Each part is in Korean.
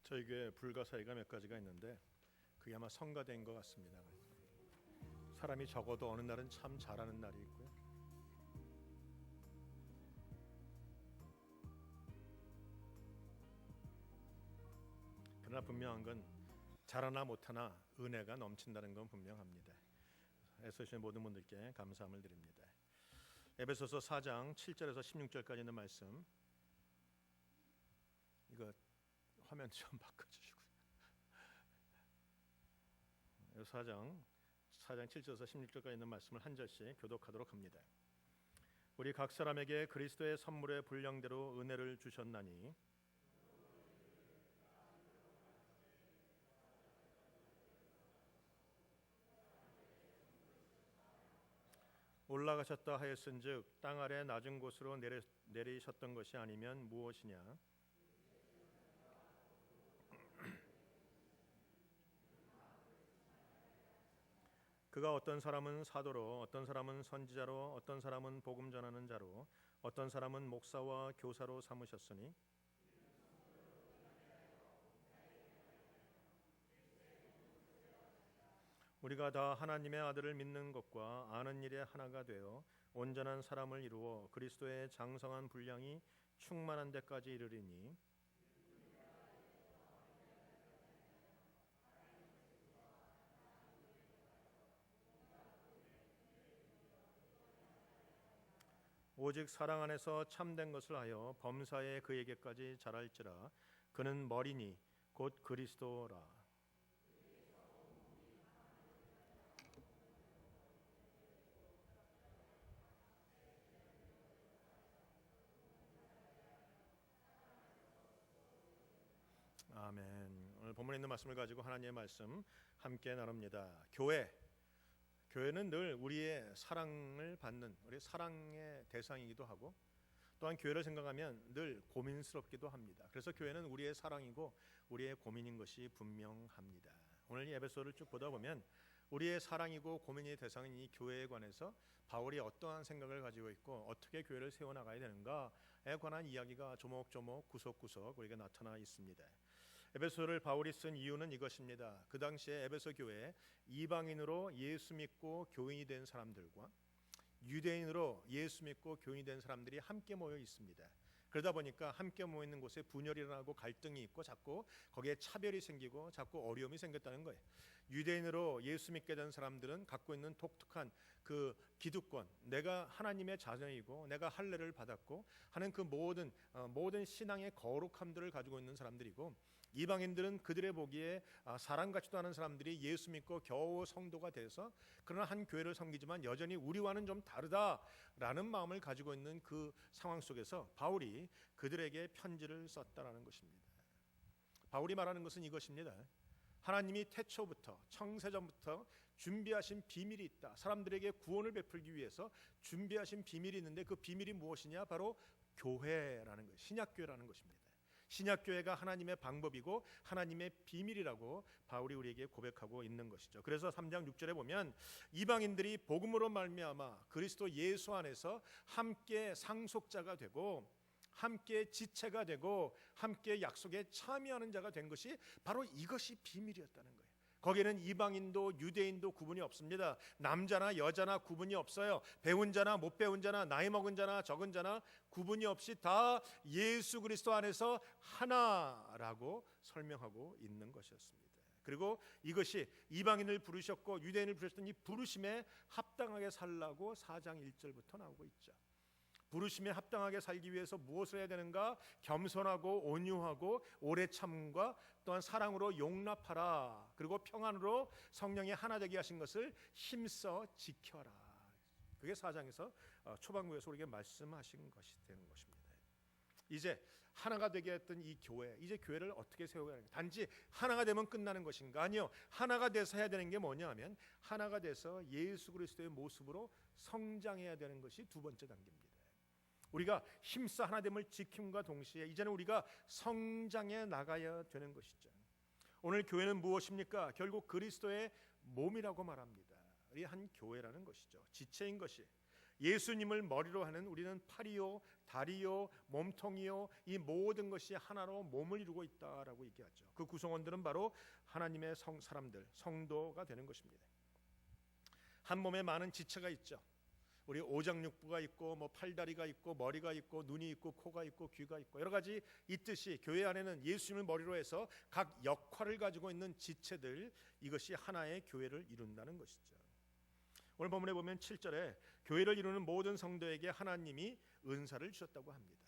저희 교회 불가사의가 몇 가지가 있는데 그게 아마 성가대인 것 같습니다. 사람이 적어도 어느 날은 참 잘하는 날이 있고요. 그러나 분명한 건 잘하나 못하나 은혜가 넘친다는 건 분명합니다. 애써주신 모든 분들께 감사함을 드립니다. 에베소서 4장 7절에서 16절까지 있는 말씀, 이거 화면 좀 바꿔주시고요. 4장 7절에서 16절까지 있는 말씀을 한 절씩 교독하도록 합니다. 우리 각 사람에게 그리스도의 선물의 분량대로 은혜를 주셨나니 올라가셨다 하였은즉 땅 아래 낮은 곳으로 내리셨던 것이 아니면 무엇이냐? 그가 어떤 사람은 사도로, 어떤 사람은 선지자로, 어떤 사람은 복음 전하는 자로, 어떤 사람은 목사와 교사로 삼으셨으니 우리가 다 하나님의 아들을 믿는 것과 아는 일에 하나가 되어 온전한 사람을 이루어 그리스도의 장성한 분량이 충만한 데까지 이르리니 오직 사랑 안에서 참된 것을 하여 범사에 그에게까지 자랄지라. 그는 머리니 곧 그리스도라. 아멘. 오늘 본문에 있는 말씀을 가지고 하나님의 말씀 함께 나눕니다. 교회는 늘 우리의 사랑을 받는, 우리 사랑의 대상이기도 하고, 또한 교회를 생각하면 늘 고민스럽기도 합니다. 그래서 교회는 우리의 사랑이고 우리의 고민인 것이 분명합니다. 오늘 이 에베소를 쭉 보다 보면 우리의 사랑이고 고민의 대상인 이 교회에 관해서 바울이 어떠한 생각을 가지고 있고 어떻게 교회를 세워나가야 되는가에 관한 이야기가 조목조목 구석구석 우리에게 나타나 있습니다. 에베소를 바울이 쓴 이유는 이것입니다. 그 당시에 에베소 교회에 이방인으로 예수 믿고 교인이 된 사람들과 유대인으로 예수 믿고 교인이 된 사람들이 함께 모여 있습니다. 그러다 보니까 함께 모여 있는 곳에 분열이 일어나고 갈등이 있고 자꾸 거기에 차별이 생기고 자꾸 어려움이 생겼다는 거예요. 유대인으로 예수 믿게 된 사람들은 갖고 있는 독특한 그 기득권, 내가 하나님의 자녀이고 내가 할례를 받았고 하는 그 모든 신앙의 거룩함들을 가지고 있는 사람들이고, 이방인들은 그들의 보기에 사람 같지도 않은 사람들이 예수 믿고 겨우 성도가 돼서 그러나 한 교회를 섬기지만 여전히 우리와는 좀 다르다라는 마음을 가지고 있는 그 상황 속에서 바울이 그들에게 편지를 썼다라는 것입니다. 바울이 말하는 것은 이것입니다. 하나님이 태초부터 창세전부터 준비하신 비밀이 있다. 사람들에게 구원을 베풀기 위해서 준비하신 비밀이 있는데 그 비밀이 무엇이냐? 바로 교회라는 것, 신약교회라는 것입니다. 신약교회가 하나님의 방법이고 하나님의 비밀이라고 바울이 우리에게 고백하고 있는 것이죠. 그래서 3장 6절에 보면 이방인들이 복음으로 말미암아 그리스도 예수 안에서 함께 상속자가 되고 함께 지체가 되고 함께 약속에 참여하는 자가 된 것이 바로 이것이 비밀이었다는 거예요. 거기에는 이방인도 유대인도 구분이 없습니다. 남자나 여자나 구분이 없어요. 배운 자나 못 배운 자나 나이 먹은 자나 적은 자나 구분이 없이 다 예수 그리스도 안에서 하나라고 설명하고 있는 것이었습니다. 그리고 이것이 이방인을 부르셨고 유대인을 부르셨던 이 부르심에 합당하게 살라고 4장 1절부터 나오고 있죠. 부르심에 합당하게 살기 위해서 무엇을 해야 되는가? 겸손하고 온유하고 오래 참음과 또한 사랑으로 용납하라. 그리고 평안으로 성령이 하나 되게 하신 것을 힘써 지켜라. 그게 4장에서 초반부에서 우리에게 말씀하신 것이 되는 것입니다. 이제 하나가 되게 했던 이 교회, 이제 교회를 어떻게 세워야 하는가? 단지 하나가 되면 끝나는 것인가? 아니요. 하나가 돼서 해야 되는 게 뭐냐 하면 하나가 돼서 예수 그리스도의 모습으로 성장해야 되는 것이 두 번째 단계입니다. 우리가 힘써 하나됨을 지킴과 동시에 이제는 우리가 성장해 나가야 되는 것이죠. 오늘 교회는 무엇입니까? 결국 그리스도의 몸이라고 말합니다. 이 한 교회라는 것이죠. 지체인 것이. 예수님을 머리로 하는 우리는 팔이요, 다리요, 몸통이요, 이 모든 것이 하나로 몸을 이루고 있다라고 얘기하죠. 그 구성원들은 바로 하나님의 사람들, 성도가 되는 것입니다. 한 몸에 많은 지체가 있죠. 우리 오장육부가 있고 뭐 팔다리가 있고 머리가 있고 눈이 있고 코가 있고 귀가 있고 여러 가지 있듯이 교회 안에는 예수님을 머리로 해서 각 역할을 가지고 있는 지체들, 이것이 하나의 교회를 이룬다는 것이죠. 오늘 본문에 보면 7절에 교회를 이루는 모든 성도에게 하나님이 은사를 주셨다고 합니다.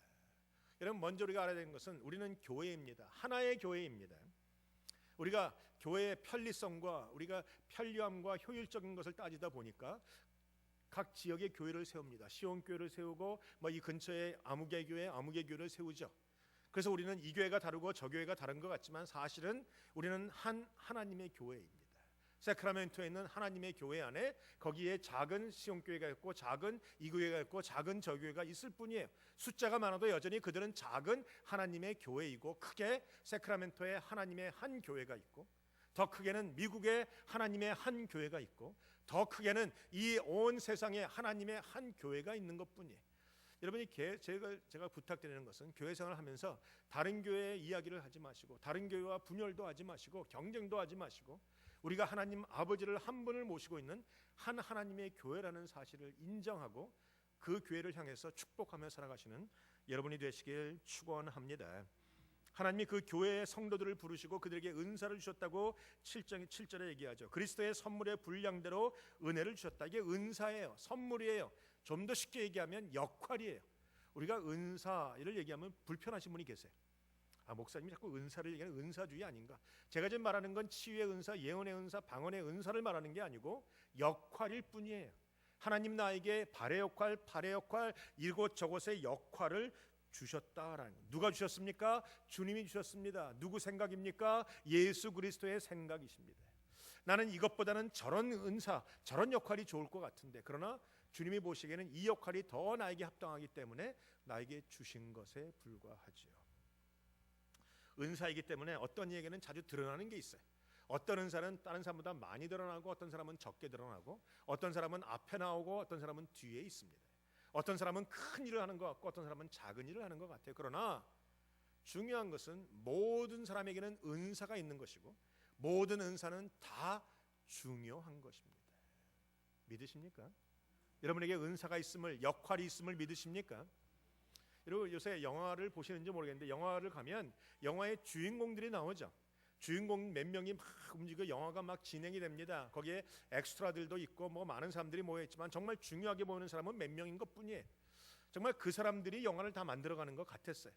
여러분, 먼저 우리가 알아야 되는 것은 우리는 교회입니다. 하나의 교회입니다. 우리가 교회의 편리성과 우리가 편리함과 효율적인 것을 따지다 보니까 각 지역의 교회를 세웁니다. 시온교회를 세우고 뭐 이 근처에 아무개 교회를 세우죠. 그래서 우리는 이 교회가 다르고 저 교회가 다른 것 같지만 사실은 우리는 하나님의 교회입니다. 세크라멘토에 있는 하나님의 교회 안에 거기에 작은 시온교회가 있고 작은 이 교회가 있고 작은 저 교회가 있을 뿐이에요. 숫자가 많아도 여전히 그들은 작은 하나님의 교회이고, 크게 세크라멘토에 하나님의 한 교회가 있고, 더 크게는 미국에 하나님의 한 교회가 있고, 더 크게는 이 온 세상에 하나님의 한 교회가 있는 것뿐이에요. 여러분이 제가 부탁드리는 것은 교회 생활을 하면서 다른 교회의 이야기를 하지 마시고, 다른 교회와 분열도 하지 마시고, 경쟁도 하지 마시고, 우리가 하나님 아버지를 한 분을 모시고 있는 한 하나님의 교회라는 사실을 인정하고 그 교회를 향해서 축복하며 살아가시는 여러분이 되시길 축원합니다. 하나님이 그 교회의 성도들을 부르시고 그들에게 은사를 주셨다고 7절에 얘기하죠. 그리스도의 선물의 분량대로 은혜를 주셨다. 이게 은사예요. 선물이에요. 좀 더 쉽게 얘기하면 역할이에요. 우리가 은사를 얘기하면 불편하신 분이 계세요. 목사님이 자꾸 은사를 얘기하는 은사주의 아닌가? 제가 지금 말하는 건 치유의 은사, 예언의 은사, 방언의 은사를 말하는 게 아니고 역할일 뿐이에요. 하나님 나에게 발의 역할, 팔의 역할, 이곳저곳의 역할을 주셨다라는, 누가 주셨습니까? 주님이 주셨습니다. 누구 생각입니까? 예수 그리스도의 생각이십니다. 나는 이것보다는 저런 은사, 저런 역할이 좋을 것 같은데, 그러나 주님이 보시기에는 이 역할이 더 나에게 합당하기 때문에 나에게 주신 것에 불과하지요. 은사이기 때문에 어떤 이에게는 자주 드러나는 게 있어요. 어떤 은사는 다른 사람보다 많이 드러나고, 어떤 사람은 적게 드러나고, 어떤 사람은 앞에 나오고, 어떤 사람은 뒤에 있습니다. 어떤 사람은 큰 일을 하는 것 같고, 어떤 사람은 작은 일을 하는 것 같아요. 그러나 중요한 것은 모든 사람에게는 은사가 있는 것이고, 모든 은사는 다 중요한 것입니다. 믿으십니까? 여러분에게 은사가 있음을, 역할이 있음을 믿으십니까? 여러분, 요새 영화를 보시는지 모르겠는데 영화를 가면 영화의 주인공들이 나오죠. 주인공 몇 명이 막 움직여 영화가 막 진행이 됩니다. 거기에 엑스트라들도 있고 뭐 많은 사람들이 모여 있지만 정말 중요하게 보이는 사람은 몇 명인 것뿐이에요. 정말 그 사람들이 영화를 다 만들어가는 것 같았어요.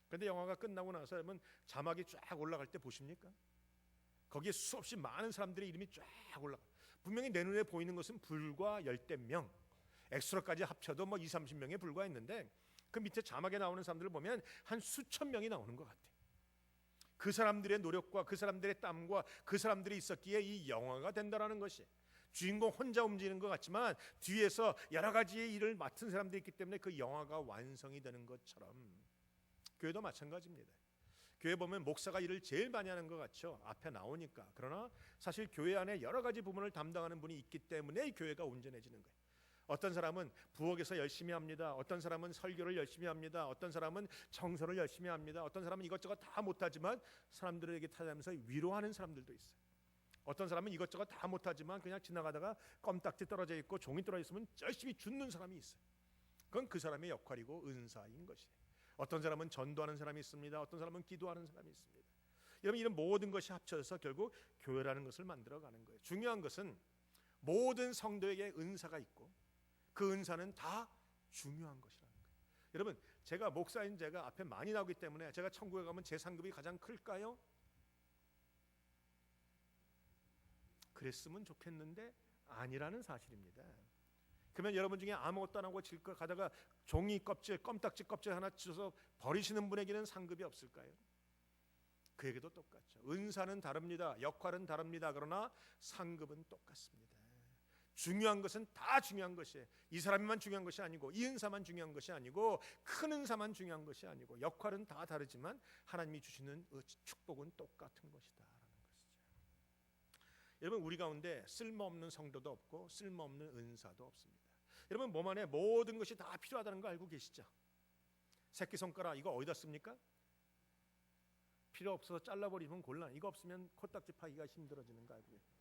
그런데 영화가 끝나고 나서 여러분 자막이 쫙 올라갈 때 보십니까? 거기에 수없이 많은 사람들의 이름이 쫙 올라가. 분명히 내 눈에 보이는 것은 불과 열댓 명, 엑스트라까지 합쳐도 뭐 20-30명에 불과했는데 그 밑에 자막에 나오는 사람들을 보면 한 수천 명이 나오는 것 같아요. 그 사람들의 노력과 그 사람들의 땀과 그 사람들이 있었기에 이 영화가 된다라는 것이, 주인공 혼자 움직이는 것 같지만 뒤에서 여러 가지의 일을 맡은 사람들이 있기 때문에 그 영화가 완성이 되는 것처럼 교회도 마찬가지입니다. 교회 보면 목사가 일을 제일 많이 하는 것 같죠. 앞에 나오니까. 그러나 사실 교회 안에 여러 가지 부분을 담당하는 분이 있기 때문에 이 교회가 온전해지는 거예요. 어떤 사람은 부엌에서 열심히 합니다. 어떤 사람은 설교를 열심히 합니다. 어떤 사람은 청소를 열심히 합니다. 어떤 사람은 이것저것 다 못하지만 사람들에게 찾아가면서 위로하는 사람들도 있어요. 어떤 사람은 이것저것 다 못하지만 그냥 지나가다가 껌딱지 떨어져 있고 종이 떨어져 있으면 열심히 줍는 사람이 있어요. 그건 그 사람의 역할이고 은사인 것이에요. 어떤 사람은 전도하는 사람이 있습니다. 어떤 사람은 기도하는 사람이 있습니다. 여러분, 이런 모든 것이 합쳐져서 결국 교회라는 것을 만들어가는 거예요. 중요한 것은 모든 성도에게 은사가 있고 그 은사는 다 중요한 것이라는 거예요. 여러분, 제가 목사인 제가 앞에 많이 나오기 때문에 제가 천국에 가면 제 상급이 가장 클까요? 그랬으면 좋겠는데 아니라는 사실입니다. 그러면 여러분 중에 아무것도 안 하고 질것 가다가 종이 껍질, 껌딱지 껍질 하나 찢어서 버리시는 분에게는 상급이 없을까요? 그에게도 똑같죠. 은사는 다릅니다. 역할은 다릅니다. 그러나 상급은 똑같습니다. 중요한 것은 다 중요한 것이에요. 이 사람만 중요한 것이 아니고, 이 은사만 중요한 것이 아니고, 큰 은사만 중요한 것이 아니고, 역할은 다 다르지만 하나님이 주시는 축복은 똑같은 것이다라는 것이죠. 여러분, 우리 가운데 쓸모없는 성도도 없고 쓸모없는 은사도 없습니다. 여러분 몸 안에 모든 것이 다 필요하다는 거 알고 계시죠? 새끼손가락 이거 어디다 씁니까? 필요 없어서 잘라버리면 곤란. 이거 없으면 코딱지 파기가 힘들어지는 거 알고 계세요?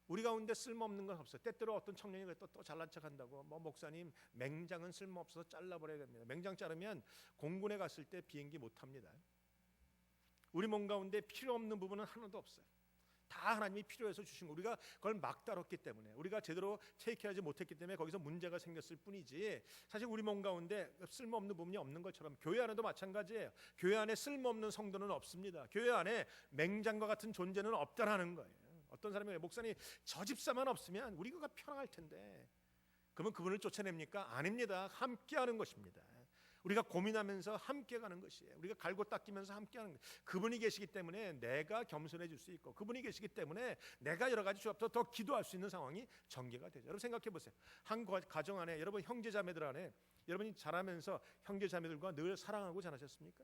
우리 가운데 쓸모없는 건 없어요. 때때로 어떤 청년이 또 잘난 척한다고 목사님 맹장은 쓸모없어서 잘라버려야 됩니다. 맹장 자르면 공군에 갔을 때 비행기 못 탑니다. 우리 몸 가운데 필요 없는 부분은 하나도 없어요. 다 하나님이 필요해서 주신 거. 우리가 그걸 막 다뤘기 때문에, 우리가 제대로 테이크하지 못했기 때문에 거기서 문제가 생겼을 뿐이지, 사실 우리 몸 가운데 쓸모없는 부분이 없는 것처럼 교회 안에도 마찬가지예요. 교회 안에 쓸모없는 성도는 없습니다. 교회 안에 맹장과 같은 존재는 없다라는 거예요. 어떤 사람이 목사님 저 집사만 없으면 우리가 편안할 텐데, 그러면 그분을 쫓아냅니까? 아닙니다. 함께하는 것입니다. 우리가 고민하면서 함께 가는 것이에요. 우리가 갈고 닦이면서 함께하는 것. 그분이 계시기 때문에 내가 겸손해질 수 있고, 그분이 계시기 때문에 내가 여러 가지 주 앞서 더 기도할 수 있는 상황이 전개가 되죠. 여러분 생각해 보세요. 한 가정 안에, 여러분 형제 자매들 안에 여러분이 자라면서 형제 자매들과 늘 사랑하고 자라셨습니까?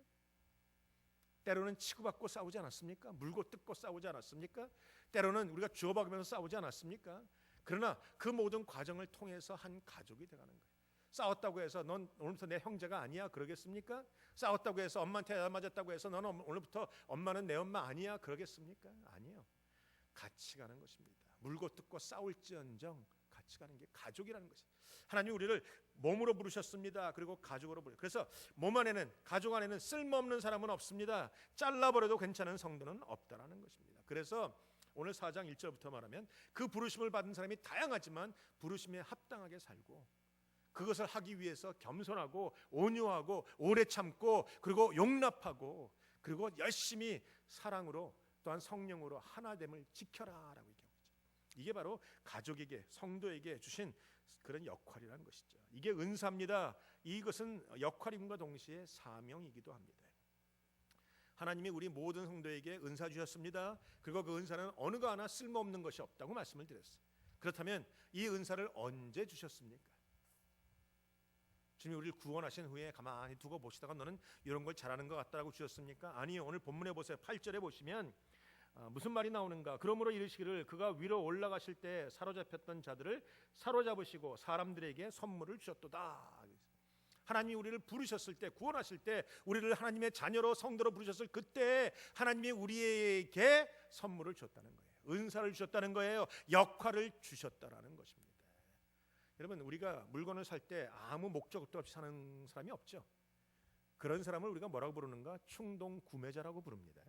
때로는 치고받고 싸우지 않았습니까? 물고 뜯고 싸우지 않았습니까? 때로는 우리가 주워박으면서 싸우지 않았습니까? 그러나 그 모든 과정을 통해서 한 가족이 되어가는 거예요. 싸웠다고 해서 넌 오늘부터 내 형제가 아니야 그러겠습니까? 싸웠다고 해서 엄마한테 안 맞았다고 해서 너는 오늘부터 엄마는 내 엄마 아니야 그러겠습니까? 아니에요. 같이 가는 것입니다. 물고 뜯고 싸울지언정 같이 가는 게 가족이라는 것이에요. 하나님 우리를 몸으로 부르셨습니다. 그리고 가족으로 부르셨어요. 그래서 몸 안에는, 가족 안에는 쓸모없는 사람은 없습니다. 잘라버려도 괜찮은 성도는 없다라는 것입니다. 그래서 오늘 4장 1절부터 말하면 그 부르심을 받은 사람이 다양하지만 부르심에 합당하게 살고, 그것을 하기 위해서 겸손하고 온유하고 오래 참고 그리고 용납하고 그리고 열심히 사랑으로 또한 성령으로 하나됨을 지켜라라고 얘기하고 있죠. 이게 바로 가족에게, 성도에게 주신 그런 역할이라는 것이죠. 이게 은사입니다. 이것은 역할임과 동시에 사명이기도 합니다. 하나님이 우리 모든 성도에게 은사 주셨습니다. 그리고 그 은사는 어느 거 하나 쓸모없는 것이 없다고 말씀을 드렸어요. 그렇다면 이 은사를 언제 주셨습니까? 주님이 우리를 구원하신 후에 가만히 두고 보시다가 너는 이런 걸 잘하는 것 같다라고 주셨습니까? 아니요. 오늘 본문에 보세요. 8절에 보시면 무슨 말이 나오는가? 그러므로 이르시기를 그가 위로 올라가실 때 사로잡혔던 자들을 사로잡으시고 사람들에게 선물을 주셨도다. 하나님이 우리를 부르셨을 때, 구원하실 때, 우리를 하나님의 자녀로 성도로 부르셨을 그때 하나님이 우리에게 선물을 주셨다는 거예요. 은사를 주셨다는 거예요. 역할을 주셨다라는 것입니다. 여러분 우리가 물건을 살 때 아무 목적도 없이 사는 사람이 없죠. 그런 사람을 우리가 뭐라고 부르는가? 충동 구매자라고 부릅니다.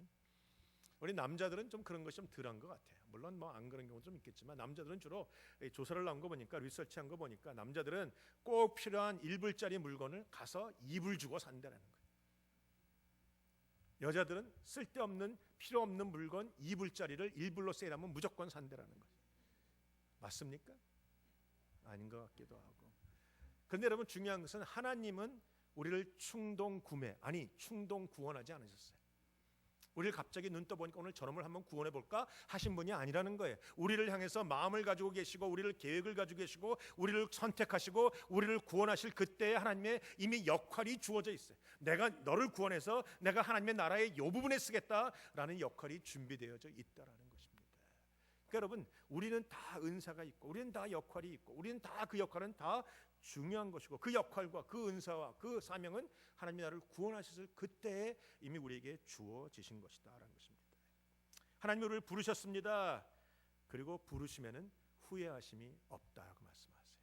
우리 남자들은 좀 그런 것이 좀 덜한 것 같아요. 물론 뭐 안 그런 경우도 좀 있겠지만 남자들은 주로 조사를 나온 거 보니까, 리서치한 거 보니까 남자들은 꼭 필요한 1불짜리 물건을 가서 2불 주고 산다는 거예요. 여자들은 쓸데없는 필요 없는 물건 2불짜리를 1불로 세일하면 무조건 산다는 거예요. 맞습니까? 아닌 것 같기도 하고. 그런데 여러분 중요한 것은 하나님은 우리를 충동 구매, 아니 충동 구원하지 않으셨어요. 우리를 갑자기 눈 떠보니까 오늘 저놈을 한번 구원해 볼까 하신 분이 아니라는 거예요. 우리를 향해서 마음을 가지고 계시고 우리를 계획을 가지고 계시고 우리를 선택하시고 우리를 구원하실 그때에 하나님의 이미 역할이 주어져 있어요. 내가 너를 구원해서 내가 하나님의 나라의 요 부분에 쓰겠다라는 역할이 준비되어져 있다라는 것입니다. 그러니까 여러분 우리는 다 은사가 있고 우리는 다 역할이 있고 우리는 다 그 역할은 다 중요한 것이고, 그 역할과 그 은사와 그 사명은 하나님이 나를 구원하셨을 그때에 이미 우리에게 주어지신 것이다라는 것입니다. 하나님이 우리를 부르셨습니다. 그리고 부르시면은 후회하심이 없다라고 말씀하세요.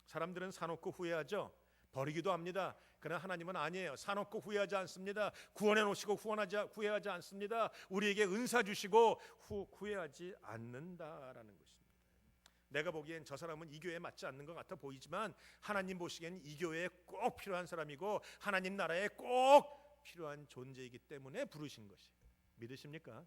사람들은 사놓고 후회하죠. 버리기도 합니다. 그러나 하나님은 아니에요. 사놓고 후회하지 않습니다. 구원해 놓으시고 후회하지 않습니다. 우리에게 은사 주시고 후회하지 않는다라는 것입니다. 내가 보기엔 저 사람은 이 교회에 맞지 않는 것 같아 보이지만 하나님 보시기엔 이 교회에 꼭 필요한 사람이고 하나님 나라에 꼭 필요한 존재이기 때문에 부르신 것이, 믿으십니까?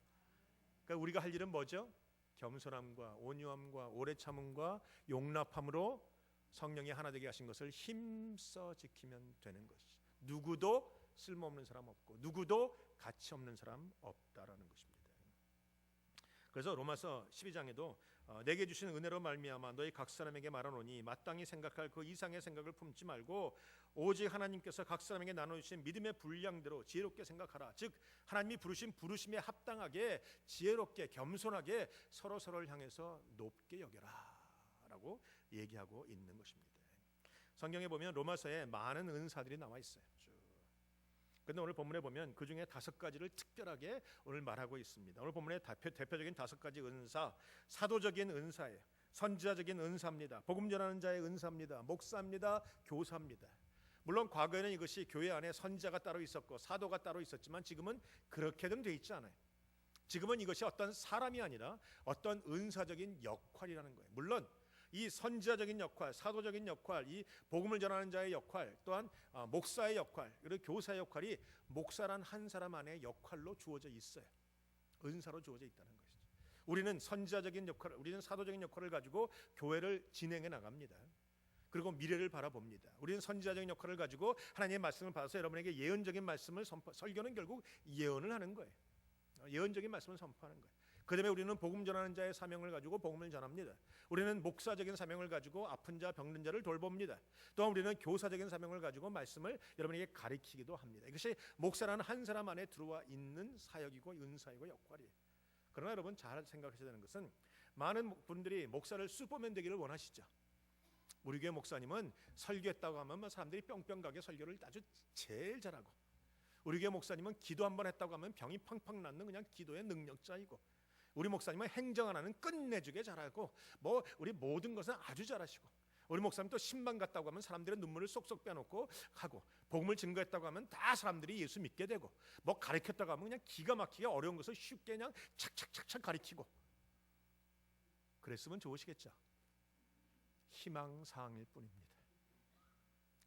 그러니까 우리가 할 일은 뭐죠? 겸손함과 온유함과 오래 참음과 용납함으로 성령이 하나 되게 하신 것을 힘써 지키면 되는 것이, 누구도 쓸모없는 사람 없고 누구도 가치 없는 사람 없다라는 것입니다. 그래서 로마서 12장에도 내게 주신 은혜로 말미암아 너희 각 사람에게 말하노니 마땅히 생각할 그 이상의 생각을 품지 말고 오직 하나님께서 각 사람에게 나눠주신 믿음의 분량대로 지혜롭게 생각하라. 즉 하나님이 부르신 부르심에 합당하게 지혜롭게 겸손하게 서로를 향해서 높게 여겨라 라고 얘기하고 있는 것입니다. 성경에 보면 로마서에 많은 은사들이 나와 있어요. 그런데 오늘 본문에 보면 그 중에 5가지를 특별하게 오늘 말하고 있습니다. 오늘 본문의 대표적인 5가지 은사, 사도적인 은사예요. 선지자적인 은사입니다. 복음 전하는 자의 은사입니다. 목사입니다. 교사입니다. 물론 과거에는 이것이 교회 안에 선지자가 따로 있었고 사도가 따로 있었지만 지금은 그렇게는 돼 있지 않아요. 지금은 이것이 어떤 사람이 아니라 어떤 은사적인 역할이라는 거예요. 물론 이 선지자적인 역할, 사도적인 역할, 이 복음을 전하는 자의 역할, 또한 목사의 역할, 그리고 교사의 역할이 목사란 한 사람 안에 역할로 주어져 있어요. 은사로 주어져 있다는 것이죠. 우리는 선지자적인 역할, 우리는 사도적인 역할을 가지고 교회를 진행해 나갑니다. 그리고 미래를 바라봅니다. 우리는 선지자적인 역할을 가지고 하나님의 말씀을 받아서 여러분에게 예언적인 말씀을 설교는 결국 예언을 하는 거예요. 예언적인 말씀을 선포하는 거예요. 그다음에 우리는 복음 전하는 자의 사명을 가지고 복음을 전합니다. 우리는 목사적인 사명을 가지고 아픈 자, 병든 자를 돌봅니다. 또한 우리는 교사적인 사명을 가지고 말씀을 여러분에게 가르치기도 합니다. 이것이 목사라는 한 사람 안에 들어와 있는 사역이고 은사이고 역할이에요. 그러나 여러분 잘 생각하셔야 되는 것은 많은 분들이 목사를 슈퍼맨 되기를 원하시죠. 우리 교회 목사님은 설교했다고 하면 사람들이 뿅뿅 가게 설교를 아주 제일 잘하고, 우리 교회 목사님은 기도 한번 했다고 하면 병이 팡팡 낫는 그냥 기도의 능력자이고, 우리 목사님은 행정 하나는 끝내주게 잘하고, 뭐 우리 모든 것은 아주 잘하시고, 우리 목사님 또 신방 갔다고 하면 사람들의 눈물을 쏙쏙 빼놓고 하고, 복음을 증거했다고 하면 다 사람들이 예수 믿게 되고, 뭐 가르쳤다고 하면 그냥 기가 막히게 어려운 것을 쉽게 그냥 착착착착 가르치고. 그랬으면 좋으시겠죠. 희망사항일 뿐입니다.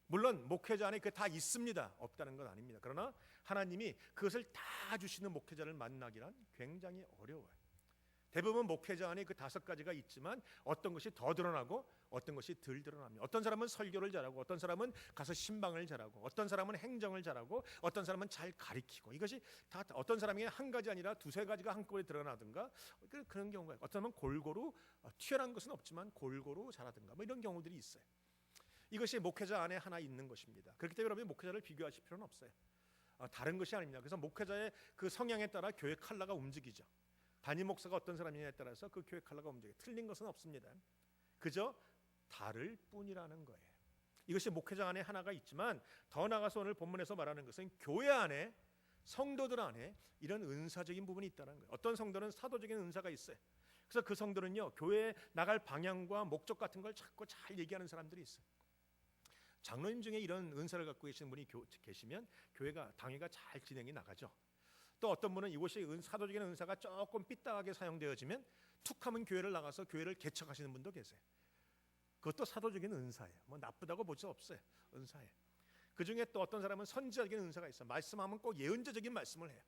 물론 목회자 안에 그 다 있습니다. 없다는 건 아닙니다. 그러나 하나님이 그것을 다 주시는 목회자를 만나기란 굉장히 어려워요. 대부분 목회자 안에 그 5가지가 있지만 어떤 것이 더 드러나고 어떤 것이 덜 드러납니다. 어떤 사람은 설교를 잘하고, 어떤 사람은 가서 신방을 잘하고, 어떤 사람은 행정을 잘하고, 어떤 사람은 잘 가리키고, 이것이 다 어떤 사람이 한 가지 아니라 2-3가지가 한꺼번에 드러나든가 그런 경우가 있고, 어떤 사람은 골고루 튀어나온 것은 없지만 골고루 잘하든가 뭐 이런 경우들이 있어요. 이것이 목회자 안에 하나 있는 것입니다. 그렇기 때문에 여러분이 목회자를 비교하실 필요는 없어요. 다른 것이 아닙니다. 그래서 목회자의 그 성향에 따라 교회 칼라가 움직이죠. 담임 목사가 어떤 사람이냐에 따라서 그 교회 칼라가 움직여요. 틀린 것은 없습니다. 그저 다를 뿐이라는 거예요. 이것이 목회자 안에 하나가 있지만 더 나아가서 오늘 본문에서 말하는 것은 교회 안에, 성도들 안에 이런 은사적인 부분이 있다는 거예요. 어떤 성도는 사도적인 은사가 있어요. 그래서 그 성도는요, 교회에 나갈 방향과 목적 같은 걸 자꾸 잘 얘기하는 사람들이 있어요. 장로님 중에 이런 은사를 갖고 계시는 분이 계시면 교회가, 당회가 잘 진행이 나가죠. 또 어떤 분은 이곳이 사도적인 은사가 조금 삐딱하게 사용되어지면 툭하면 교회를 나가서 교회를 개척하시는 분도 계세요. 그것도 사도적인 은사예요. 뭐 나쁘다고 볼 수 없어요. 은사예요. 그 중에 또 어떤 사람은 선지자적인 은사가 있어요. 말씀하면 꼭 예언자적인 말씀을 해요.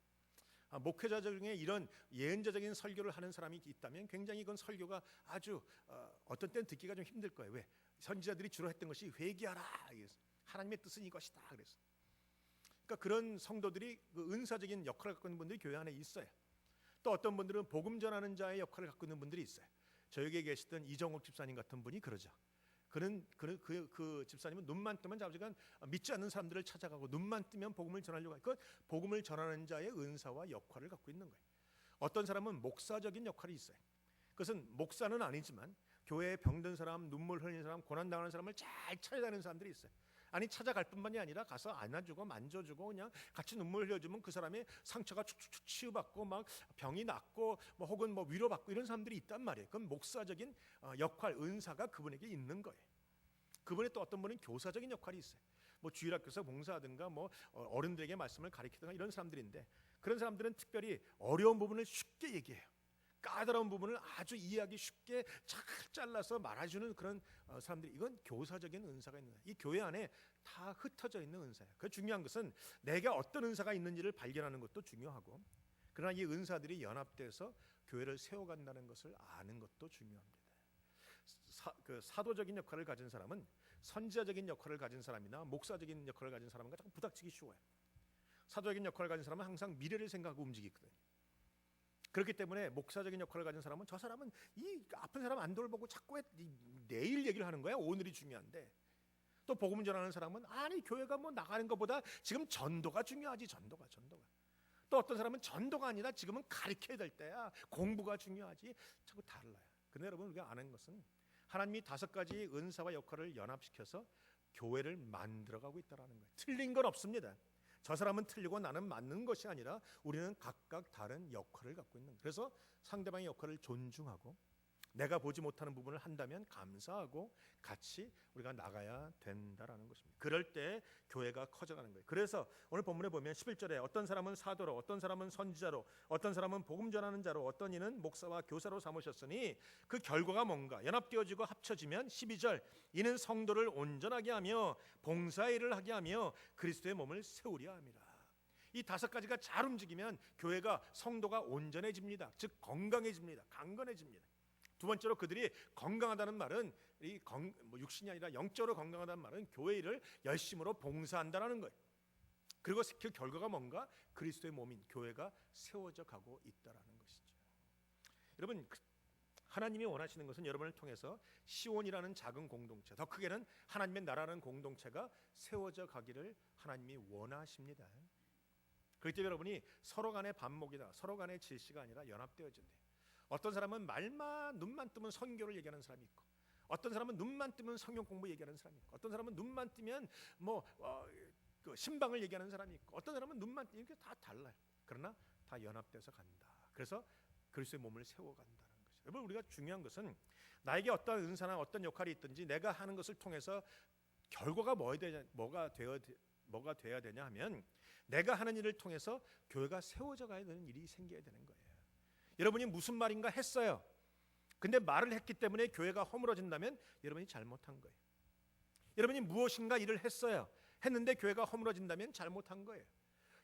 목회자 중에 이런 예언자적인 설교를 하는 사람이 있다면 굉장히 이건 설교가 아주 어떤 때는 듣기가 좀 힘들 거예요. 왜? 선지자들이 주로 했던 것이 회개하라, 하나님의 뜻은 이것이다 그랬어요. 그러니까 그런 성도들이 그 은사적인 역할을 갖고 있는 분들이 교회 안에 있어요. 또 어떤 분들은 복음 전하는 자의 역할을 갖고 있는 분들이 있어요. 저에게 계시던 이정욱 집사님 같은 분이 그러죠. 그 집사님은 눈만 뜨면 자기가 믿지 않는 사람들을 찾아가고, 눈만 뜨면 복음을 전하려고 하니까 복음을 전하는 자의 은사와 역할을 갖고 있는 거예요. 어떤 사람은 목사적인 역할이 있어요. 그것은 목사는 아니지만 교회에 병든 사람, 눈물 흘리는 사람, 고난당하는 사람을 잘 찾아다니는 사람들이 있어요. 아니 찾아갈 뿐만이 아니라 가서 안아주고 만져주고 그냥 같이 눈물 흘려주면 그 사람의 상처가 축축축 치유받고 막 병이 낫고 뭐 혹은 뭐 위로받고 이런 사람들이 있단 말이에요. 그건 목사적인 역할, 은사가 그분에게 있는 거예요. 그분의 또 어떤 분은 교사적인 역할이 있어요. 뭐 주일학교에서 봉사하든가 뭐 어른들에게 말씀을 가르치든가 이런 사람들인데, 그런 사람들은 특별히 어려운 부분을 쉽게 얘기해요. 까다로운 부분을 아주 이해하기 쉽게 잘 잘라서 말해주는 그런 사람들이, 이건 교사적인 은사가 있는 거예요. 이 교회 안에 다 흩어져 있는 은사예요. 그 중요한 것은 내가 어떤 은사가 있는지를 발견하는 것도 중요하고, 그러나 이 은사들이 연합돼서 교회를 세워간다는 것을 아는 것도 중요합니다. 사도적인 역할을 가진 사람은 선지자적인 역할을 가진 사람이나 목사적인 역할을 가진 사람과 자꾸 부닥치기 쉬워요. 사도적인 역할을 가진 사람은 항상 미래를 생각하고 움직이거든요. 그렇기 때문에 목사적인 역할을 가진 사람은, 저 사람은 이 아픈 사람 안 돌보고 자꾸 내일 얘기를 하는 거야. 오늘이 중요한데. 또 복음 전하는 사람은 아니 교회가 뭐 나가는 것보다 지금 전도가 중요하지. 전도가. 또 어떤 사람은 전도가 아니라 지금은 가르쳐야 될 때야. 공부가 중요하지. 자꾸 달라요. 근데 여러분 우리가 아는 것은 하나님이 5가지 은사와 역할을 연합시켜서 교회를 만들어가고 있다는 거예요. 틀린 건 없습니다. 저 사람은 틀리고 나는 맞는 것이 아니라 우리는 각각 다른 역할을 갖고 있는 거예요. 그래서 상대방의 역할을 존중하고 내가 보지 못하는 부분을 한다면 감사하고 같이 우리가 나가야 된다라는 것입니다. 그럴 때 교회가 커져가는 거예요. 그래서 오늘 본문에 보면 11절에 어떤 사람은 사도로, 어떤 사람은 선지자로, 어떤 사람은 복음 전하는 자로, 어떤 이는 목사와 교사로 삼으셨으니 그 결과가 뭔가? 연합되어지고 합쳐지면 12절 이는 성도를 온전하게 하며 봉사일을 하게 하며 그리스도의 몸을 세우려 함이라. 이 5가지가 잘 움직이면 교회가 성도가 온전해집니다. 즉 건강해집니다. 강건해집니다. 두 번째로 그들이 건강하다는 말은 육신이 아니라 영적으로 건강하다는 말은 교회 일을 열심으로 봉사한다는 거예요. 그리고 그 결과가 뭔가? 그리스도의 몸인 교회가 세워져 가고 있다는 것이죠. 여러분, 하나님이 원하시는 것은 여러분을 통해서 시온이라는 작은 공동체, 더 크게는 하나님의 나라라는 공동체가 세워져 가기를 하나님이 원하십니다. 그렇기 때문에 여러분이 서로 간의 반목이다, 서로 간의 질시가 아니라 연합되어진대요. 어떤 사람은 말만 눈만 뜨면 선교를 얘기하는 사람이 있고, 어떤 사람은 눈만 뜨면 성경 공부 얘기하는 사람이 있고, 어떤 사람은 눈만 뜨면 그 신방을 얘기하는 사람이 있고, 어떤 사람은 눈만 뜨면 이게 다 달라요. 그러나 다 연합돼서 간다. 그래서 그리스도의 몸을 세워간다는 거죠. 여러분, 우리가 중요한 것은 나에게 어떤 은사나 어떤 역할이 있든지 내가 하는 것을 통해서 결과가 뭐가 되어야 되냐 하면 내가 하는 일을 통해서 교회가 세워져 가야 되는 일이 생겨야 되는 거예요. 여러분이 무슨 말인가 했어요. 근데 말을 했기 때문에 교회가 허물어진다면 여러분이 잘못한 거예요. 여러분이 무엇인가 일을 했어요. 했는데 교회가 허물어진다면 잘못한 거예요.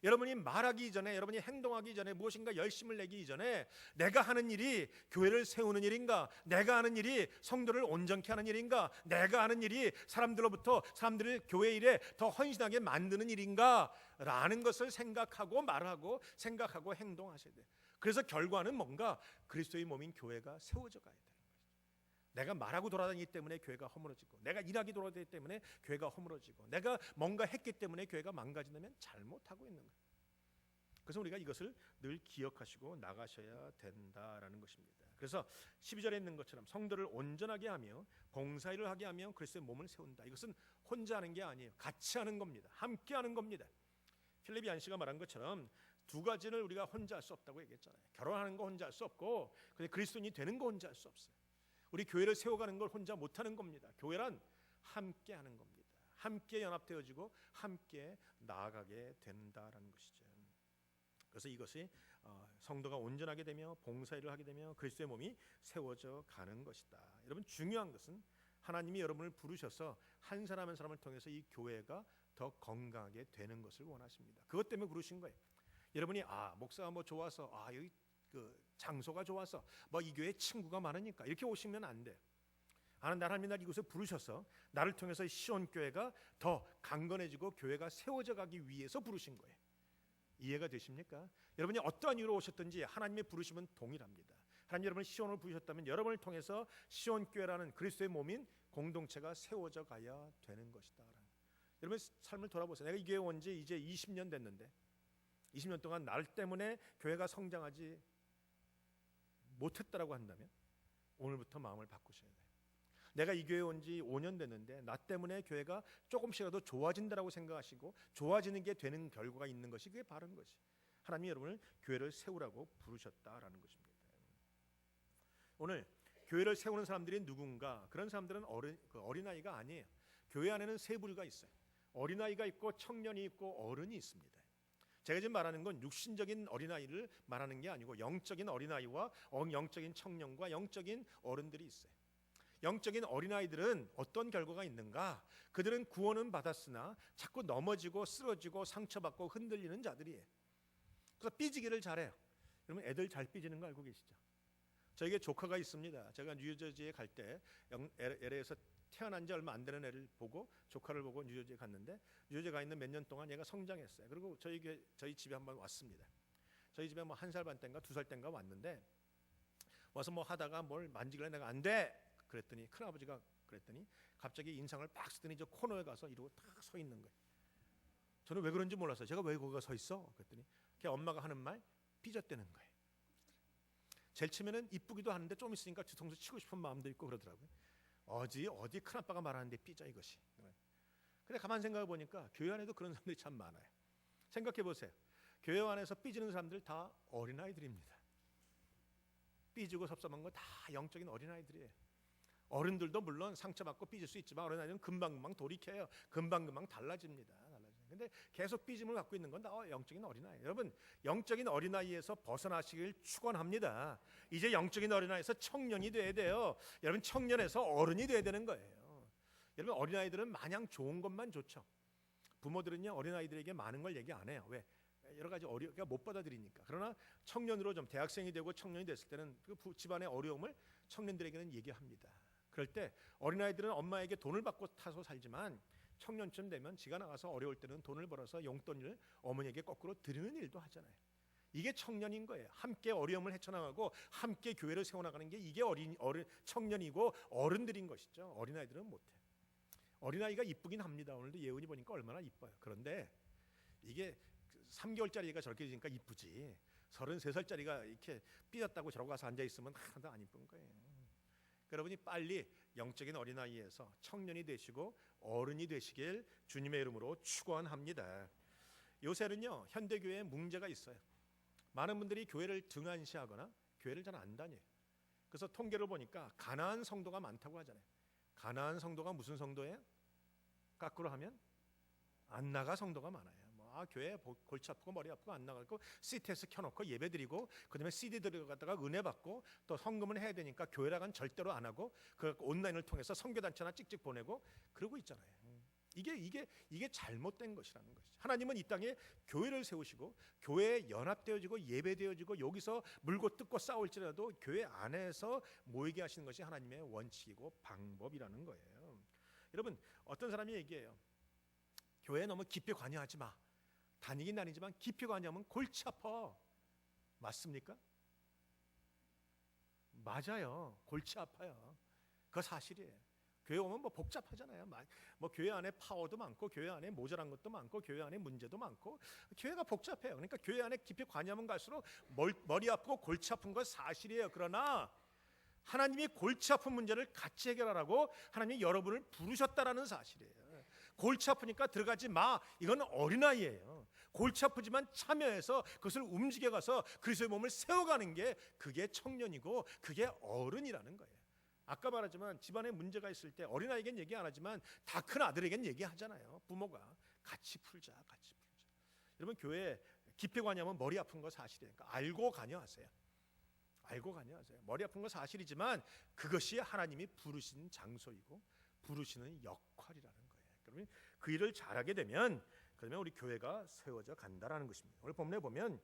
여러분이 말하기 이전에, 여러분이 행동하기 전에, 무엇인가 열심을 내기 이전에 내가 하는 일이 교회를 세우는 일인가, 내가 하는 일이 성도를 온전케 하는 일인가, 내가 하는 일이 사람들을 교회 일에 더 헌신하게 만드는 일인가 라는 것을 생각하고 말하고 생각하고 행동하셔야 돼요. 그래서 결과는 뭔가? 그리스도의 몸인 교회가 세워져 가야 되는 거죠. 내가 말하고 돌아다니기 때문에 교회가 허물어지고, 내가 일하기 돌아다니기 때문에 교회가 허물어지고, 내가 뭔가 했기 때문에 교회가 망가진다면 잘못하고 있는 거예요. 그래서 우리가 이것을 늘 기억하시고 나가셔야 된다라는 것입니다. 그래서 12절에 있는 것처럼 성도를 온전하게 하며 봉사일을 하게 하며 그리스도의 몸을 세운다. 이것은 혼자 하는 게 아니에요. 같이 하는 겁니다. 함께 하는 겁니다. 필립 얀시가 말한 것처럼 2가지를 우리가 혼자 할 수 없다고 얘기했잖아요. 결혼하는 거 혼자 할 수 없고, 근데 그리스도인이 되는 거 혼자 할 수 없어요. 우리 교회를 세워가는 걸 혼자 못하는 겁니다. 교회란 함께 하는 겁니다. 함께 연합되어지고 함께 나아가게 된다라는 것이죠. 그래서 이것이 성도가 온전하게 되며 봉사일을 하게 되며 그리스도의 몸이 세워져 가는 것이다. 여러분, 중요한 것은 하나님이 여러분을 부르셔서 한 사람 한 사람을 통해서 이 교회가 더 건강하게 되는 것을 원하십니다. 그것 때문에 부르신 거예요. 여러분이 목사가 좋아서, 여기 그 장소가 좋아서, 이 교회에 친구가 많으니까 이렇게 오시면 안 돼. 하나님이 날 이곳에 부르셔서 나를 통해서 시온 교회가 더 강건해지고 교회가 세워져 가기 위해서 부르신 거예요. 이해가 되십니까? 여러분이 어떠한 이유로 오셨든지 하나님의 부르심은 동일합니다. 하나님 여러분을 시온을 부르셨다면 여러분을 통해서 시온 교회라는 그리스도의 몸인 공동체가 세워져 가야 되는 것이다. 여러분 삶을 돌아보세요. 내가 이 교회 온 지 이제 20년 됐는데 20년 동안 날 때문에 교회가 성장하지 못했다라고 한다면 오늘부터 마음을 바꾸셔야 돼요. 내가 이 교회에 온 지 5년 됐는데 나 때문에 교회가 조금씩이라도 좋아진다라고 생각하시고 좋아지는 게 되는 결과가 있는 것이 그게 바른 것이. 하나님이 여러분을 교회를 세우라고 부르셨다라는 것입니다. 오늘 교회를 세우는 사람들이 누군가? 그런 사람들은 어린아이가 아니에요. 교회 안에는 세 부류가 있어요. 어린아이가 있고 청년이 있고 어른이 있습니다. 제가 지금 말하는 건 육신적인 어린아이를 말하는 게 아니고 영적인 어린아이와 영적인 청년과 영적인 어른들이 있어요. 영적인 어린아이들은 어떤 결과가 있는가? 그들은 구원은 받았으나 자꾸 넘어지고 쓰러지고 상처받고 흔들리는 자들이에요. 그래서 삐지기를 잘해요. 여러분 애들 잘 삐지는 거 알고 계시죠? 저에게 조카가 있습니다. 제가 뉴저지에 갈 때 LA에서 태어난 지 얼마 안 되는 애를 보고 조카를 보고 뉴저지에 갔는데 뉴저지에 가 있는 몇 년 동안 얘가 성장했어요. 그리고 저희 집에 한번 왔습니다. 저희 집에 1살 반 때인가 2살 때인가 왔는데 와서 하다가 뭘 만지길래 내가 안 돼! 그랬더니 큰아버지가 그랬더니 갑자기 인상을 빡 쓰더니 저 코너에 가서 이러고 딱 서 있는 거예요. 저는 왜 그런지 몰랐어요. 제가 왜 거기 서 있어? 그랬더니 걔 엄마가 하는 말 삐졌다는 거예요. 제일 처음에는 이쁘기도 하는데 좀 있으니까 뒤통수 치고 싶은 마음도 있고 그러더라고요. 어디 큰아빠가 말하는데 삐져 이것이. 근데 가만 생각해 보니까 교회 안에도 그런 사람들이 참 많아요. 생각해 보세요. 교회 안에서 삐지는 사람들 다 어린아이들입니다. 삐지고 섭섭한 거 다 영적인 어린아이들이에요. 어른들도 물론 상처받고 삐질 수 있지만 어린아이들은 금방금방 돌이켜요. 금방금방 달라집니다. 근데 계속 삐짐을 갖고 있는 건 다 영적인 어린아이. 여러분, 영적인 어린아이에서 벗어나시길 축원합니다. 이제 영적인 어린아이에서 청년이 돼야 돼요. 여러분, 청년에서 어른이 돼야 되는 거예요. 여러분, 어린아이들은 마냥 좋은 것만 좋죠. 부모들은요, 어린아이들에게 많은 걸 얘기 안 해요. 왜? 여러 가지 어려움을 못 받아들이니까. 그러나 청년으로 좀 대학생이 되고 청년이 됐을 때는 그 집안의 어려움을 청년들에게는 얘기합니다. 그럴 때 어린아이들은 엄마에게 돈을 받고 타서 살지만 청년쯤 되면 지가 나가서 어려울 때는 돈을 벌어서 용돈을 어머니에게 거꾸로 드리는 일도 하잖아요. 이게 청년인 거예요. 함께 어려움을 헤쳐나가고 함께 교회를 세워나가는 게 이게 청년이고 어른들인 것이죠. 어린아이들은 못해. 어린아이가 이쁘긴 합니다. 오늘도 예은이 보니까 얼마나 이뻐요. 그런데 이게 3개월짜리가 저렇게 되니까 이쁘지 33살짜리가 이렇게 삐졌다고 저러고 가서 앉아있으면 하나도 안 이쁜 거예요. 여러분이 빨리 영적인 어린아이에서 청년이 되시고 어른이 되시길 주님의 이름으로 축원합니다. 요새는요, 현대교회에 문제가 있어요. 많은 분들이 교회를 등한시하거나 교회를 잘 안 다녀요. 그래서 통계를 보니까 가난한 성도가 많다고 하잖아요. 가난한 성도가 무슨 성도예요? 거꾸로 하면 안 나가 성도가 많아요. 교회 골치 아프고 머리 아프고 안 나가고 CTS 켜놓고 예배드리고 그다음에 CD 들어갔다가 은혜 받고 또 헌금을 해야 되니까 교회랑은 절대로 안 하고 그 온라인을 통해서 선교단체나 찍찍 보내고 그러고 있잖아요. 이게 잘못된 것이라는 것이죠. 하나님은 이 땅에 교회를 세우시고 교회에 연합되어지고 예배되어지고 여기서 물고 뜯고 싸울지라도 교회 안에서 모이게 하시는 것이 하나님의 원칙이고 방법이라는 거예요. 여러분, 어떤 사람이 얘기해요. 교회에 너무 깊이 관여하지 마. 다니긴 다니지만 깊이 관여하면 골치 아파. 맞습니까? 맞아요. 골치 아파요. 그거 사실이에요. 교회 오면 뭐 복잡하잖아요. 뭐 교회 안에 파워도 많고 교회 안에 모자란 것도 많고 교회 안에 문제도 많고 교회가 복잡해요. 그러니까 교회 안에 깊이 관여하면 갈수록 머리 아프고 골치 아픈 건 사실이에요. 그러나 하나님이 골치 아픈 문제를 같이 해결하라고 하나님이 여러분을 부르셨다라는 사실이에요. 골치 아프니까 들어가지 마. 이건 어린아이예요. 골치 아프지만 참여해서 그것을 움직여가서 그리스도의 몸을 세워가는 게 그게 청년이고 그게 어른이라는 거예요. 아까 말하지만 집안에 문제가 있을 때 어린아이에겐 얘기 안 하지만 다 큰 아들에겐 얘기하잖아요. 부모가 같이 풀자. 여러분, 교회에 깊이 관여하면 머리 아픈 거 사실이에요. 그러니까 알고 관여하세요. 머리 아픈 거 사실이지만 그것이 하나님이 부르신 장소이고 부르시는 역할이라는 거예요. 그러면 그 일을 잘하게 되면 그러면 우리 교회가 세워져 간다라는 것입니다. 오늘 본문에 보면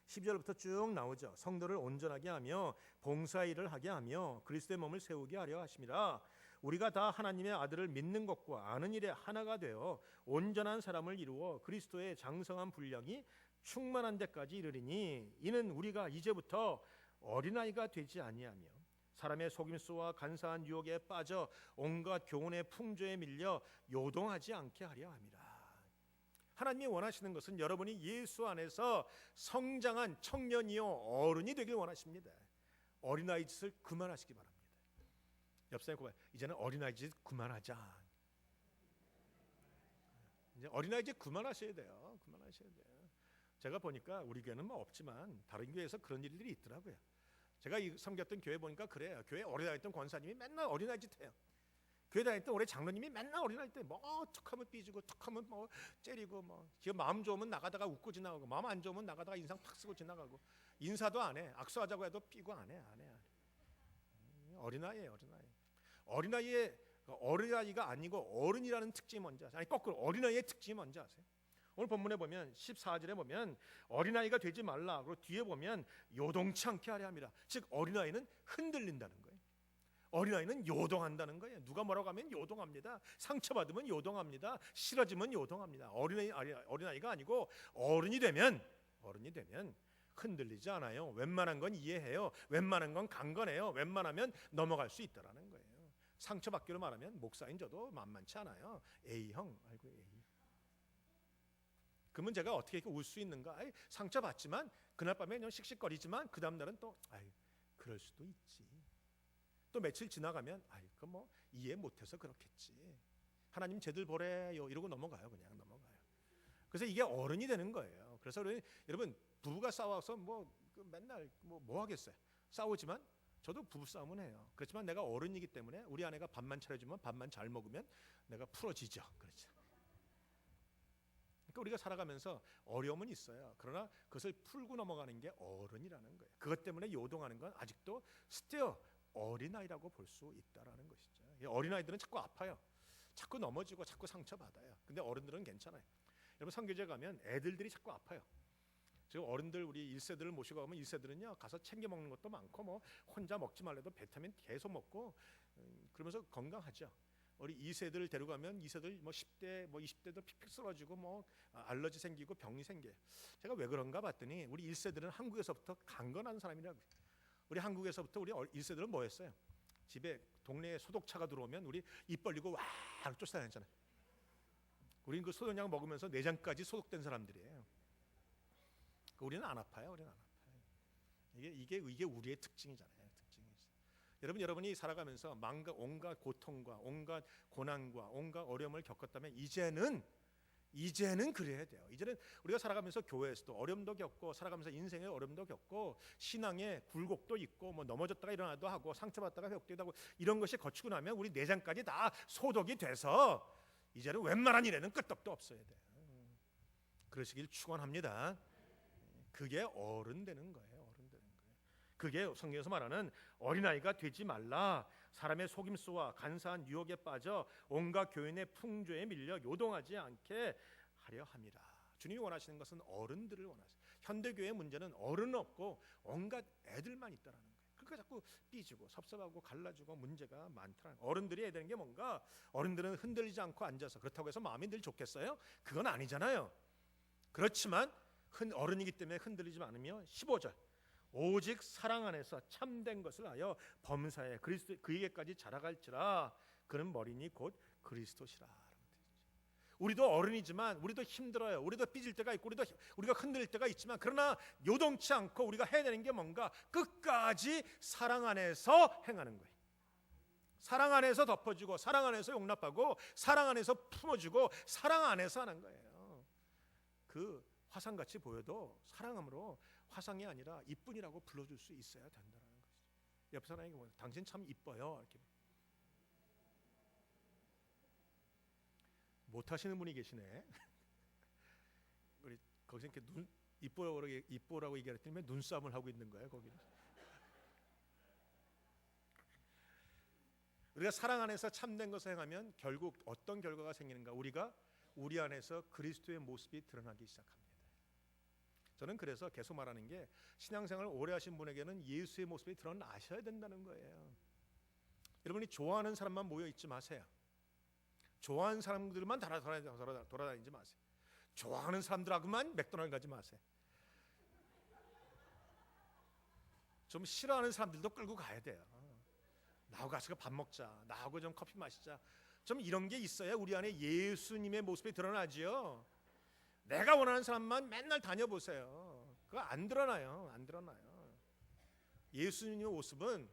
12절부터 쭉 나오죠. 성도를 온전하게 하며 봉사 일을 하게 하며 그리스도의 몸을 세우게 하려 하심이라. 우리가 다 하나님의 아들을 믿는 것과 아는 일에 하나가 되어 온전한 사람을 이루어 그리스도의 장성한 분량이 충만한 데까지 이르리니 이는 우리가 이제부터 어린아이가 되지 아니하며 사람의 속임수와 간사한 유혹에 빠져 온갖 교훈의 풍조에 밀려 요동하지 않게 하려 함이라. 하나님이 원하시는 것은 여러분이 예수 안에서 성장한 청년이요 어른이 되길 원하십니다. 어린아이 짓을 그만하시기 바랍니다. 옆 사람이 고백, 이제는 어린아이 짓 그만하자. 이제 어린아이 짓 그만하셔야 돼요. 제가 보니까 우리 교회는 뭐 없지만 다른 교회에서 그런 일들이 있더라고요. 제가 섬겼던 교회 보니까 그래요. 교회 오래 다녔던 권사님이 맨날 어린아이 짓 해요. 교회 다녔던 올해 장로님이 맨날 어린아이 때 뭐 툭하면 삐지고 툭하면 뭐 째리고 뭐 지금 마음 좋으면 나가다가 웃고 지나가고 마음 안 좋으면 나가다가 인상 팍 쓰고 지나가고 인사도 안 해. 악수하자고 해도 삐고 안 해. 어린아이예요. 어린아이가 아니고 어른이라는 특징이 뭔지 아세요? 아니 거꾸로 어린아이의 특징이 뭔지 아세요? 오늘 본문에 보면 14절에 보면 어린아이가 되지 말라. 그리고 뒤에 보면 요동치 않게 하려 함이라. 즉 어린아이는 흔들린다는 거예요. 어린아이는 요동한다는 거예요. 누가 뭐라고 하면 요동합니다. 상처받으면 요동합니다. 싫어지면 요동합니다. 어린아이가 아니고 어른이 되면 흔들리지 않아요. 웬만한 건 이해해요. 웬만한 건 강건해요. 웬만하면 넘어갈 수 있다라는 거예요. 상처받기로 말하면 목사인 저도 만만치 않아요. A형, 아이고 A. 그러면 제가 어떻게 이렇게 울 수 있는가? 상처받지만 그날 밤에 그냥 씩씩거리지만 그 다음 날은 또 그럴 수도 있지. 또 며칠 지나가면 그 뭐 이해 못해서 그렇겠지. 하나님 쟤들 보래요 이러고 넘어가요. 그냥 넘어가요. 그래서 이게 어른이 되는 거예요. 그래서 여러분 부부가 싸워서 맨날 뭐 하겠어요. 싸우지만 저도 부부 싸움은 해요. 그렇지만 내가 어른이기 때문에 우리 아내가 밥만 차려주면 밥만 잘 먹으면 내가 풀어지죠. 그렇죠. 그러니까 우리가 살아가면서 어려움은 있어요. 그러나 그것을 풀고 넘어가는 게 어른이라는 거예요. 그것 때문에 요동하는 건 아직도 스티어 어린아이라고 볼 수 있다라는 것이죠. 어린아이들은 자꾸 아파요. 자꾸 넘어지고 자꾸 상처받아요. 근데 어른들은 괜찮아요. 여러분 선교제 가면 애들이 자꾸 아파요. 지금 어른들 우리 1세들을 모시고 가면 1세들은요 가서 챙겨 먹는 것도 많고 혼자 먹지 말래도 비타민 계속 먹고 그러면서 건강하죠. 우리 2세들을 데려가면 2세들 10대 20대도 픽픽 쓰러지고 알러지 생기고 병이 생겨요. 제가 왜 그런가 봤더니 우리 1세들은 한국에서부터 강건한 사람이라고. 우리 한국에서부터 우리 1세들은 뭐 했어요? 집에 동네에 소독차가 들어오면 우리 입 벌리고 와 쫓아다녔잖아요. 우리는 그 소독약 먹으면서 내장까지 소독된 사람들이에요. 우리는 안 아파요. 우리는 안 아파요. 이게 우리의 특징이잖아요. 여러분이 살아가면서 온갖 고통과 온갖 고난과 온갖 어려움을 겪었다면 이제는 그래야 돼요. 이제는 우리가 살아가면서 교회에서도 어려움도 겪고 살아가면서 인생의 어려움도 겪고 신앙의 굴곡도 있고 넘어졌다가 일어나도 하고 상처받다가 회복되기도 하고 이런 것이 거치고 나면 우리 내장까지 다 소독이 돼서 이제는 웬만한 일에는 끄떡도 없어야 돼요. 그러시길 축원합니다. 그게 어른 되는 거예요. 그게 성경에서 말하는 어린아이가 되지 말라. 사람의 속임수와 간사한 유혹에 빠져 온갖 교인의 풍조에 밀려 요동하지 않게 하려 함이라. 주님이 원하시는 것은 어른들을 원하세요. 현대교회의 문제는 어른은 없고 온갖 애들만 있다라는 거예요. 그러니까 자꾸 삐지고 섭섭하고 갈라지고 문제가 많더라는 거예요. 어른들이 해야 되는 게 뭔가? 어른들은 흔들리지 않고 앉아서 그렇다고 해서 마음이 늘 좋겠어요? 그건 아니잖아요. 그렇지만 어른이기 때문에 흔들리지 않으며 15절 오직 사랑 안에서 참된 것을 하여 범사에 그리스도 그에게까지 자라갈지라. 그는 머리니 곧 그리스도시라. 우리도 어른이지만 우리도 힘들어요. 우리도 삐질 때가 있고 우리가 흔들릴 때가 있지만 그러나 요동치 않고 우리가 해야 되는 게 뭔가? 끝까지 사랑 안에서 행하는 거예요. 사랑 안에서 덮어주고 사랑 안에서 용납하고 사랑 안에서 품어주고 사랑 안에서 하는 거예요. 그 화상같이 보여도 사랑함으로 화상이 아니라 이쁜이라고 불러줄 수 있어야 된다는 것이죠. 옆 사람에게 보면 당신 참 이뻐요. 이렇게 못하시는 분이 계시네. 우리 거기서 이렇게 이뻐라고 얘기했더니 눈싸움을 하고 있는 거예요. 거기는 우리가 사랑 안에서 참된 것을 행하면 결국 어떤 결과가 생기는가? 우리 안에서 그리스도의 모습이 드러나기 시작합니다. 저는 그래서 계속 말하는 게 신앙생활을 오래 하신 분에게는 예수의 모습이 드러나셔야 된다는 거예요. 여러분이 좋아하는 사람만 모여 있지 마세요. 좋아하는 사람들만 돌아다니지 마세요. 좋아하는 사람들하고만 맥도날드 가지 마세요. 좀 싫어하는 사람들도 끌고 가야 돼요. 나하고 가서 밥 먹자. 나하고 좀 커피 마시자. 좀 이런 게 있어야 우리 안에 예수님의 모습이 드러나지요. 내가 원하는 사람만 맨날 다녀보세요. 그거 안 드러나요. 예수님의 모습은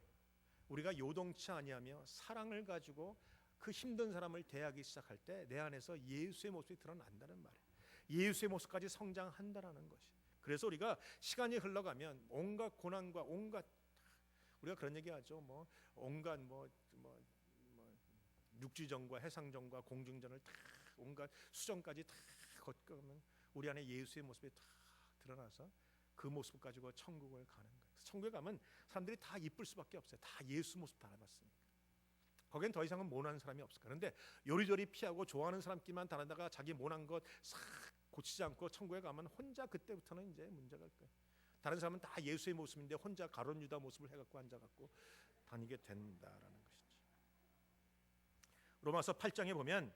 우리가 요동치 아니하며 사랑을 가지고 그 힘든 사람을 대하기 시작할 때 내 안에서 예수의 모습이 드러난다는 말이에요. 예수의 모습까지 성장한다라는 것이. 그래서 우리가 시간이 흘러가면 온갖 고난과 우리가 그런 얘기하죠. 온갖 육지전과 해상전과 공중전을 다 온갖 수전까지 다 걷면 우리 안에 예수의 모습이 다 드러나서 그 모습 가지고 천국을 가는 거예요. 천국에 가면 사람들이 다 이쁠 수밖에 없어요. 다 예수 모습 다 알아봤으니까. 거기엔 더 이상은 모난 사람이 없을 거예요. 그런데 요리조리 피하고 좋아하는 사람끼리만 다니다가 자기 모난 것 싹 고치지 않고 천국에 가면 혼자 그때부터는 이제 문제가 올 거예요. 다른 사람은 다 예수의 모습인데 혼자 가룟 유다 모습을 해갖고 앉아갖고 다니게 된다라는 것이죠. 로마서 8장에 보면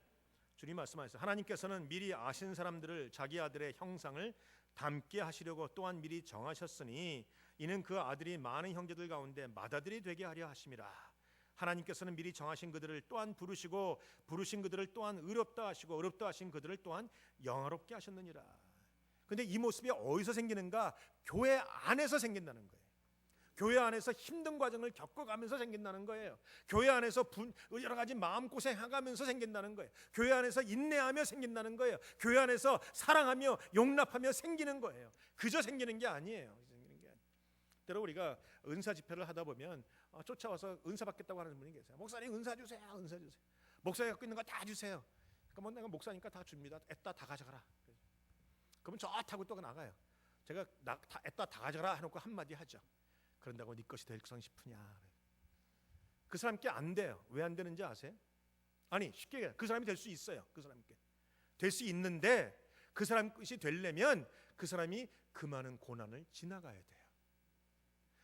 주님 말씀하셨어요. 하나님께서는 미리 아신 사람들을 자기 아들의 형상을 닮게 하시려고 또한 미리 정하셨으니 이는 그 아들이 많은 형제들 가운데 맏아들이 되게 하려 하심이라. 하나님께서는 미리 정하신 그들을 또한 부르시고 부르신 그들을 또한 의롭다 하시고 의롭다 하신 그들을 또한 영화롭게 하셨느니라. 근데 이 모습이 어디서 생기는가? 교회 안에서 생긴다는 거예요. 교회 안에서 힘든 과정을 겪어가면서 생긴다는 거예요. 교회 안에서 여러 가지 마음고생해가면서 생긴다는 거예요. 교회 안에서 인내하며 생긴다는 거예요. 교회 안에서 사랑하며 용납하며 생기는 거예요. 그저 생기는 게 아니에요. 때로 우리가 은사 집회를 하다 보면 쫓아와서 은사 받겠다고 하는 분이 계세요. 목사님 은사 주세요. 은사 주세요. 목사님 갖고 있는 거 다 주세요. 그러면 내가 목사니까 다 줍니다. 애따 다 가져가라. 그러면 저 타고 또 나가요. 제가 애따 다 가져가라 해놓고 한마디 하죠. 그런다고 네 것이 될성 싶으냐. 그 사람께 안 돼요. 왜 안 되는지 아세요? 아니 쉽게 그 사람이 될 수 있어요. 그 사람께 될 수 있는데 그 사람 것이 되려면 그 사람이 그 많은 고난을 지나가야 돼요.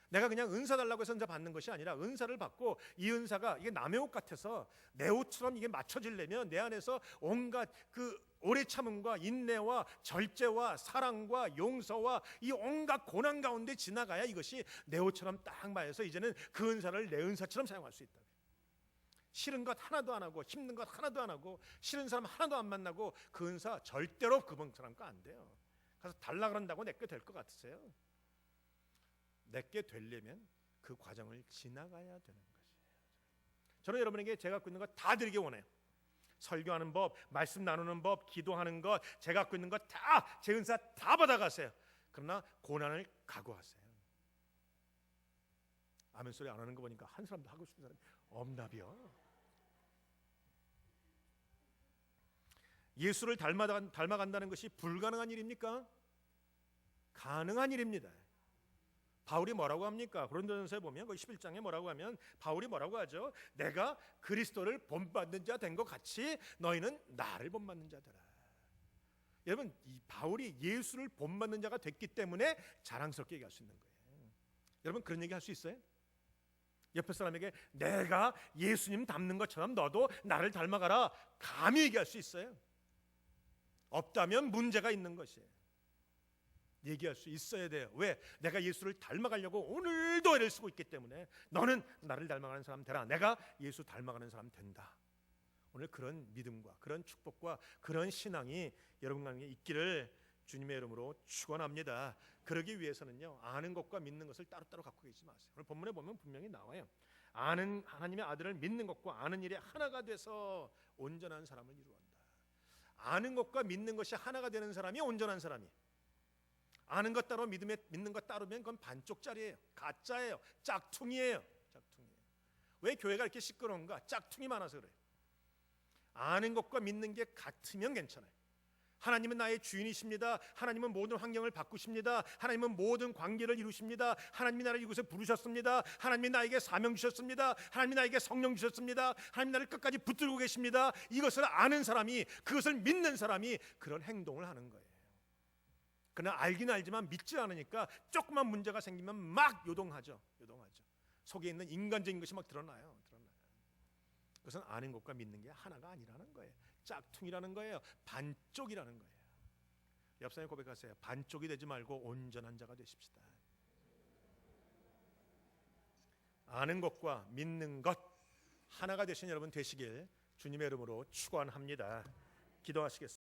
내가 그냥 은사 달라고 해서 은사 받는 것이 아니라 은사를 받고 이 은사가 이게 남의 옷 같아서 내 옷처럼 이게 맞춰지려면 내 안에서 온갖 그 오래 참음과 인내와 절제와 사랑과 용서와 이 온갖 고난 가운데 지나가야 이것이 내 옷처럼 딱 맞아서 이제는 그 은사를 내 은사처럼 사용할 수 있다. 싫은 것 하나도 안 하고 힘든 것 하나도 안 하고 싫은 사람 하나도 안 만나고 그 은사 절대로 그분 사람 거 안 돼요. 가서 달라 그런다고 내게 될 것 같으세요? 내게 되려면 그 과정을 지나가야 되는 것이에요. 저는 여러분에게 제가 갖고 있는 거 다 드리기 원해요. 설교하는 법, 말씀 나누는 법, 기도하는 것, 제가 갖고 있는 거 다 제 은사 다 받아가세요. 그러나 고난을 각오하세요. 아멘 소리 안 하는 거 보니까 한 사람도 하고 싶은 사람이 없나비요. 예수를 닮아간다는 것이 불가능한 일입니까? 가능한 일입니다. 바울이 뭐라고 합니까? 고린도전서에 보면 그 11장에 뭐라고 하면 바울이 뭐라고 하죠? 내가 그리스도를 본받는 자 된 것 같이 너희는 나를 본받는 자들아. 여러분 이 바울이 예수를 본받는 자가 됐기 때문에 자랑스럽게 얘기할 수 있는 거예요. 여러분 그런 얘기 할 수 있어요? 옆에 사람에게 내가 예수님 닮는 것처럼 너도 나를 닮아가라 감히 얘기할 수 있어요? 없다면 문제가 있는 것이에요. 얘기할 수 있어야 돼요. 왜? 내가 예수를 닮아가려고 오늘도 애를 쓰고 있기 때문에 너는 나를 닮아가는 사람 되라. 내가 예수 닮아가는 사람 된다. 오늘 그런 믿음과 그런 축복과 그런 신앙이 여러분 가운데 있기를 주님의 이름으로 축원합니다. 그러기 위해서는요 아는 것과 믿는 것을 따로따로 갖고 계시지 마세요. 오늘 본문에 보면 분명히 나와요. 아는 하나님의 아들을 믿는 것과 아는 일에 하나가 돼서 온전한 사람을 이루었다. 아는 것과 믿는 것이 하나가 되는 사람이 온전한 사람이. 아는 것 따로 믿는 것 따르면 그건 반쪽짜리예요. 가짜예요. 짝퉁이에요. 짝퉁이에요. 왜 교회가 이렇게 시끄러운가? 짝퉁이 많아서 그래요. 아는 것과 믿는 게 같으면 괜찮아요. 하나님은 나의 주인이십니다. 하나님은 모든 환경을 바꾸십니다. 하나님은 모든 관계를 이루십니다. 하나님이 나를 이곳에 부르셨습니다. 하나님이 나에게 사명 주셨습니다. 하나님이 나에게 성령 주셨습니다. 하나님이 나를 끝까지 붙들고 계십니다. 이것을 아는 사람이, 그것을 믿는 사람이 그런 행동을 하는 거예요. 그러나 알긴 알지만 믿지 않으니까 조그만 문제가 생기면 막 요동하죠. 속에 있는 인간적인 것이 막 드러나요. 그것은 아는 것과 믿는 게 하나가 아니라는 거예요. 짝퉁이라는 거예요. 반쪽이라는 거예요. 옆 사람이 고백하세요. 반쪽이 되지 말고 온전한 자가 되십시다. 아는 것과 믿는 것 하나가 되신 여러분 되시길 주님의 이름으로 축원합니다. 기도하시겠습니다.